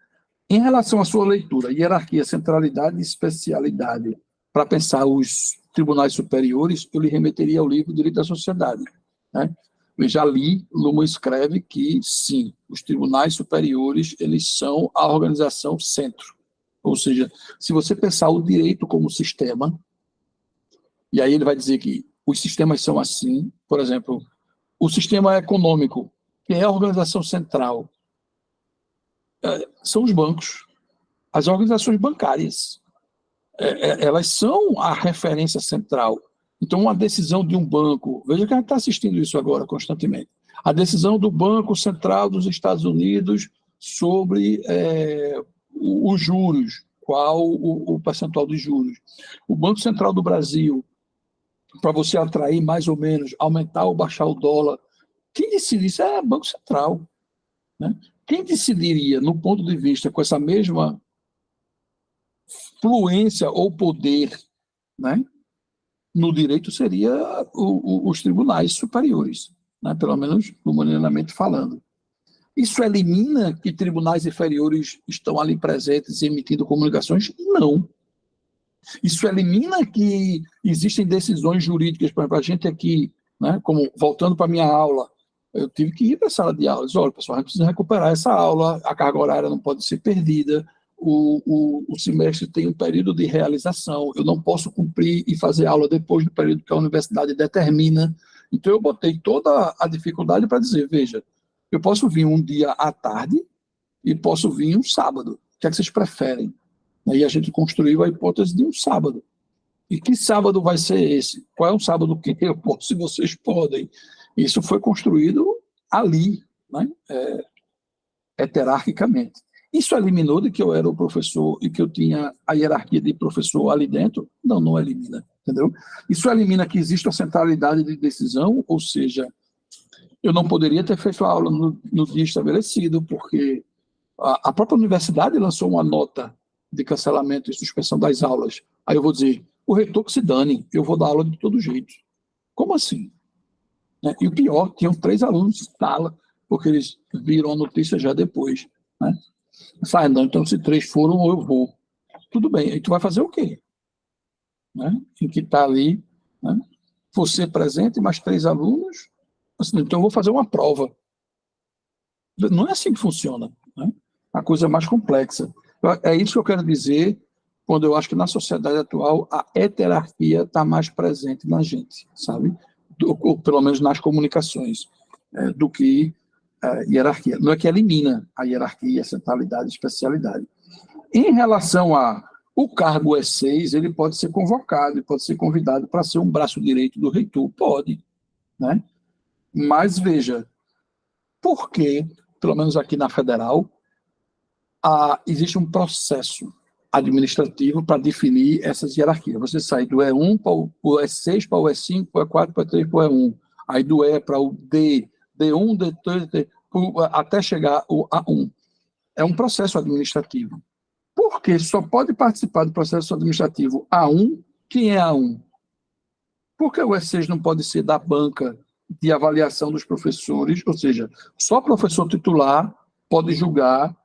Em relação à sua leitura, hierarquia, centralidade e especialidade, para pensar os tribunais superiores, eu lhe remeteria ao livro Direito da Sociedade. Né? Eu já li, Luhmann escreve que, sim, os tribunais superiores, eles são a organização centro. Ou seja, se você pensar o direito como sistema, e aí ele vai dizer que os sistemas são assim, por exemplo, o sistema econômico, que é a organização central, são os bancos, as organizações bancárias. Elas são a referência central. Então, uma decisão de um banco, veja que a gente está assistindo isso agora constantemente, a decisão do Banco Central dos Estados Unidos sobre os juros, qual o percentual dos juros. O Banco Central do Brasil, para você atrair mais ou menos, aumentar ou baixar o dólar, quem decide isso é o Banco Central. Né? Quem decidiria, no ponto de vista, com essa mesma fluência ou poder, né, no direito, seria os tribunais superiores, né, pelo menos humanamente falando. Isso elimina que tribunais inferiores estão ali presentes emitindo comunicações? Não. Isso elimina que existem decisões jurídicas, por exemplo, a gente aqui, né, como voltando para a minha aula, eu tive que ir para a sala de aula, olha, pessoal, a gente precisa recuperar essa aula, a carga horária não pode ser perdida, o semestre tem um período de realização, eu não posso cumprir e fazer aula depois do período que a universidade determina. Então eu botei toda a dificuldade para dizer, veja, eu posso vir um dia à tarde e posso vir um sábado, o que é que vocês preferem? Aí a gente construiu a hipótese de um sábado. E que sábado vai ser esse? Qual é o sábado que eu posso e vocês podem? Isso foi construído ali, né? Heterarquicamente. Isso eliminou de que eu era o professor e que eu tinha a hierarquia de professor ali dentro? Não, não elimina, entendeu? Isso elimina que existe a centralidade de decisão, ou seja, eu não poderia ter feito a aula no dia estabelecido, porque a própria universidade lançou uma nota de cancelamento e suspensão das aulas. Aí eu vou dizer, o reitor que se dane, eu vou dar aula de todo jeito. Como assim? Né? E o pior, tinham 3 alunos de sala, porque eles viram a notícia já depois. Né? Sai, não, então se 3 foram, eu vou. Tudo bem, aí tu vai fazer o quê? Né? Em que está ali, né? Você presente, mais 3 alunos, assim, então eu vou fazer uma prova. Não é assim que funciona. Né? A coisa é mais complexa. É isso que eu quero dizer quando eu acho que na sociedade atual a heterarquia está mais presente na gente, sabe? Ou pelo menos nas comunicações, do que a hierarquia. Não é que elimina a hierarquia, a centralidade, a especialidade. Em relação o cargo E6, ele pode ser convocado, ele pode ser convidado para ser um braço direito do reitor. Pode, né? Mas veja, por que, pelo menos aqui na Federal, existe um processo administrativo para definir essas hierarquias. Você sai do E1 para o E6, para o E5, para o E4, para o E3, para o E1. Aí do E para o D, D1, D2, até chegar o A1. É um processo administrativo. Por que só pode participar do processo administrativo A1 quem é A1? Por que o E6 não pode ser da banca de avaliação dos professores? Ou seja, só professor titular pode julgar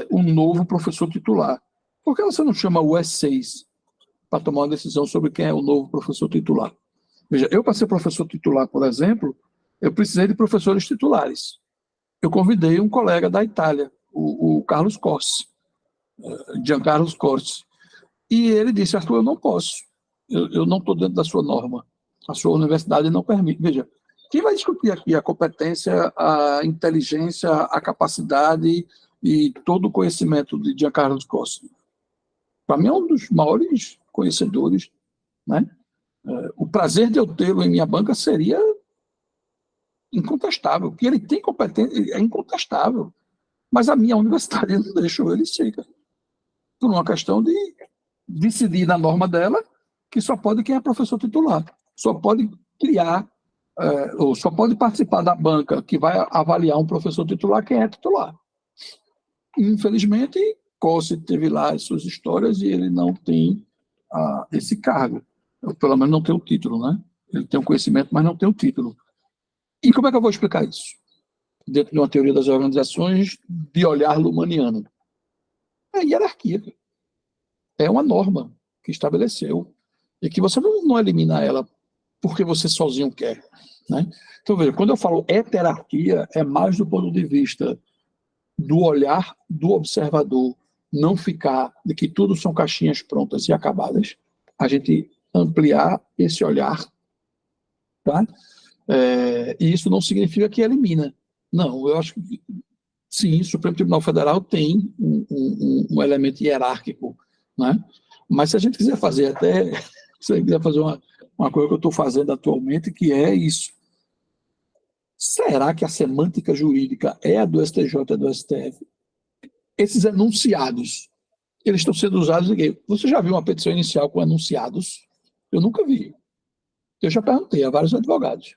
um novo professor titular. Por que você não chama o E6 para tomar uma decisão sobre quem é o novo professor titular? Veja, eu para ser professor titular, por exemplo, eu precisei de professores titulares. Eu convidei um colega da Itália, o Carlos Corsi, Giancarlo Corsi, e ele disse, Arthur, eu não posso, eu não estou dentro da sua norma, a sua universidade não permite. Veja, quem vai discutir aqui a competência, a inteligência, a capacidade e todo o conhecimento de Giancarlo Corsi? Para mim é um dos maiores conhecedores, né? O prazer de eu tê-lo em minha banca seria incontestável, que ele tem competência, é incontestável, mas a minha universidade não deixou ele ser, por uma questão de decidir na norma dela que só pode quem é professor titular, só pode criar, ou só pode participar da banca que vai avaliar um professor titular quem é titular. Infelizmente, Corsi teve lá as suas histórias e ele não tem esse cargo. Eu, pelo menos não tem o título, né? Ele tem o conhecimento, mas não tem o título. E como é que eu vou explicar isso? Dentro de uma teoria das organizações de olhar lumaniano. É hierarquia. É uma norma que estabeleceu e que você não elimina ela porque você sozinho quer. Né? Então, veja, quando eu falo heterarquia, é mais do ponto de vista do olhar do observador, não ficar de que tudo são caixinhas prontas e acabadas, a gente ampliar esse olhar, tá? E isso não significa que elimina. Não, eu acho que sim, o Supremo Tribunal Federal tem um elemento hierárquico, né? Mas se a gente quiser fazer até, se a gente quiser fazer uma coisa que eu estou fazendo atualmente, que é isso. Será que a semântica jurídica é a do STJ e do STF? Esses enunciados, eles estão sendo usados em quê? Você já viu uma petição inicial com enunciados? Eu nunca vi. Eu já perguntei a vários advogados.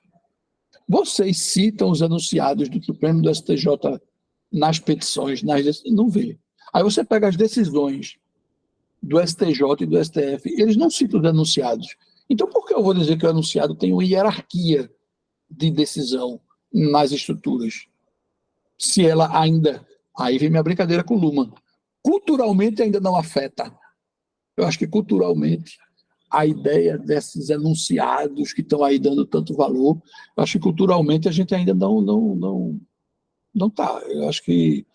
Vocês citam os enunciados do Supremo e do STJ nas petições, não vê. Aí você pega as decisões do STJ e do STF, eles não citam os enunciados. Então, por que eu vou dizer que o enunciado tem uma hierarquia de decisão nas estruturas? Se ela ainda... Aí vem minha brincadeira com o Luhmann. Culturalmente ainda não afeta. Eu acho que culturalmente a ideia desses enunciados que estão aí dando tanto valor, eu acho que culturalmente a gente ainda não está. Eu acho que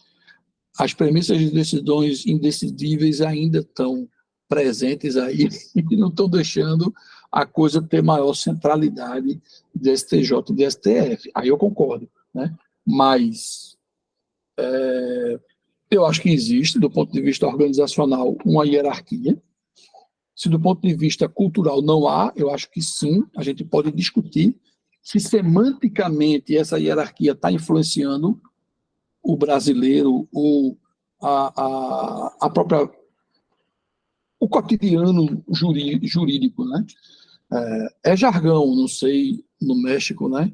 as premissas de decisões indecidíveis ainda estão presentes aí e não estão deixando a coisa ter maior centralidade de STJ e de STF. Aí eu concordo, né? Mas eu acho que existe, do ponto de vista organizacional, uma hierarquia. Se do ponto de vista cultural não há, eu acho que sim, a gente pode discutir se semanticamente essa hierarquia está influenciando o brasileiro ou a própria o cotidiano jurídico, né? É jargão, não sei, no México, né?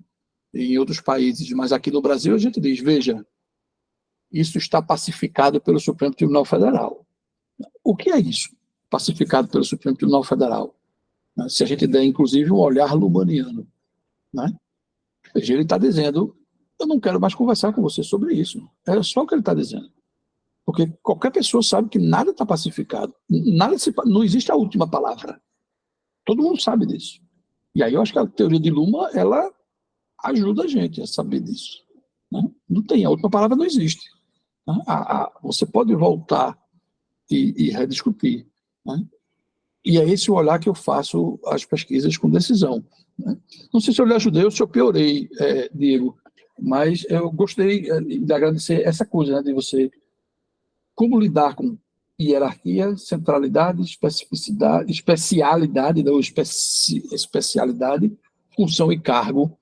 Em outros países, mas aqui no Brasil a gente diz, veja, isso está pacificado pelo Supremo Tribunal Federal. O que é isso? Pacificado pelo Supremo Tribunal Federal. Né? Se a gente der, inclusive, um olhar lumaniano, né? Ele está dizendo, eu não quero mais conversar com você sobre isso. É só o que ele está dizendo. Porque qualquer pessoa sabe que nada está pacificado. Não existe a última palavra. Todo mundo sabe disso. E aí eu acho que a teoria de Luhmann, ela ajuda a gente a saber disso. Né? Não tem, a última palavra não existe. Né? Você pode voltar e rediscutir. Né? E é esse o olhar que eu faço as pesquisas com decisão. Né? Não sei se eu lhe ajudei ou se eu piorei, Diego, mas eu gostei de agradecer essa coisa, né, de você, como lidar com hierarquia, centralidade, especificidade, especialidade, ou especialidade, função e cargo.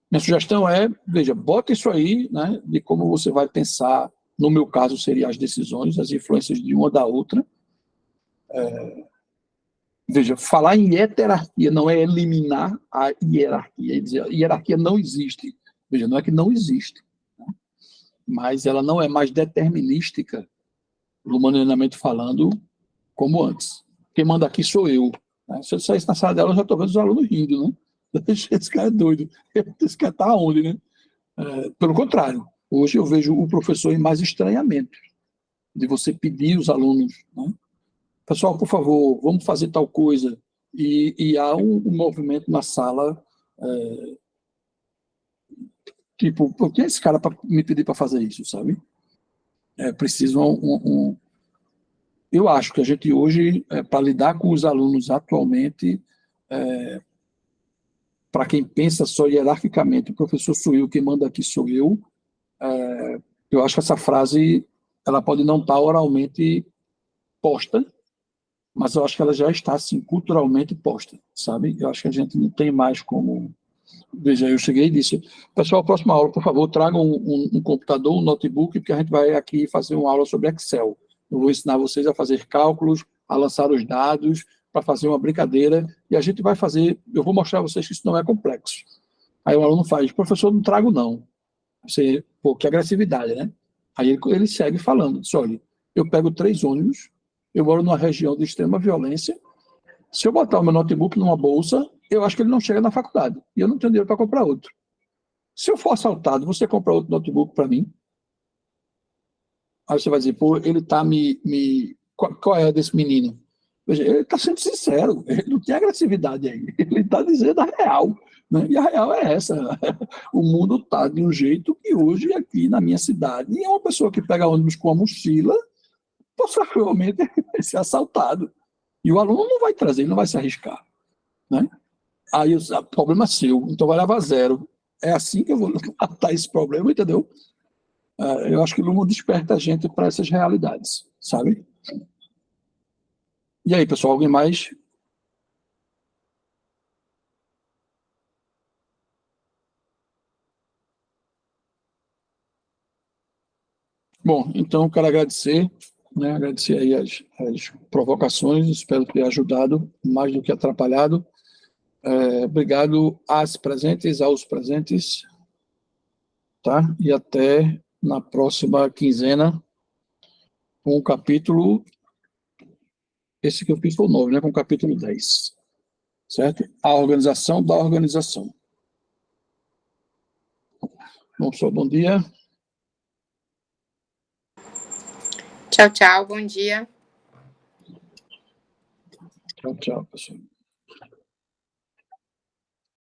Minha sugestão é, veja, bota isso aí, né, de como você vai pensar, no meu caso, seriam as decisões, as influências de uma da outra. Veja, falar em heterarquia não é eliminar a hierarquia, é dizer, a hierarquia não existe. Veja, não é que não existe, né? Mas ela não é mais determinística, humanianamente falando, como antes. Quem manda aqui sou eu. Né? Se eu saísse na sala dela, eu já estou vendo os alunos rindo, né? Esse cara é doido. Esse cara está onde, né? Pelo contrário, hoje eu vejo o professor em mais estranhamento, de você pedir os alunos, né? Pessoal, por favor, vamos fazer tal coisa. E há um movimento na sala, tipo, quem é esse cara para me pedir para fazer isso, sabe? É preciso Eu acho que a gente hoje, para lidar com os alunos atualmente, para quem pensa só hierarquicamente, o professor sou eu, quem manda aqui sou eu acho que essa frase ela pode não estar oralmente posta, mas eu acho que ela já está, assim, culturalmente posta, sabe? Eu acho que a gente não tem mais como... Veja, eu cheguei e disse, pessoal, próxima aula, por favor, tragam um computador, um notebook, porque a gente vai aqui fazer uma aula sobre Excel. Eu vou ensinar vocês a fazer cálculos, a lançar os dados, para fazer uma brincadeira, e a gente vai fazer, eu vou mostrar a vocês que isso não é complexo. Aí o aluno faz, professor, não trago não. Você, pô, que agressividade, né? Aí ele segue falando, diz, olha, eu pego 3 ônibus, eu moro numa região de extrema violência, se eu botar o meu notebook numa bolsa, eu acho que ele não chega na faculdade, e eu não tenho dinheiro para comprar outro. Se eu for assaltado, você compra outro notebook para mim? Aí você vai dizer, pô, ele está Qual é desse menino? Veja, ele está sendo sincero, ele não tem agressividade aí, ele está dizendo a real, né? E a real é essa, o mundo está de um jeito que hoje aqui na minha cidade, é uma pessoa que pega ônibus com a mochila, possivelmente vai ser assaltado. E o aluno não vai trazer, ele não vai se arriscar. Né? Aí o problema é seu, então vai levar 0. É assim que eu vou tratar esse problema, entendeu? Eu acho que o Luhmann desperta a gente para essas realidades, sabe? E aí, pessoal, alguém mais? Bom, então eu quero agradecer, né? Agradecer aí as provocações, espero ter ajudado mais do que atrapalhado. Obrigado às presentes, aos presentes, tá? E até na próxima quinzena com o capítulo, esse que eu fiz foi o 9, né? Com o capítulo 10, certo? A organização da organização. Bom, pessoal, bom dia. Tchau, tchau. Bom dia. Tchau, tchau, pessoal.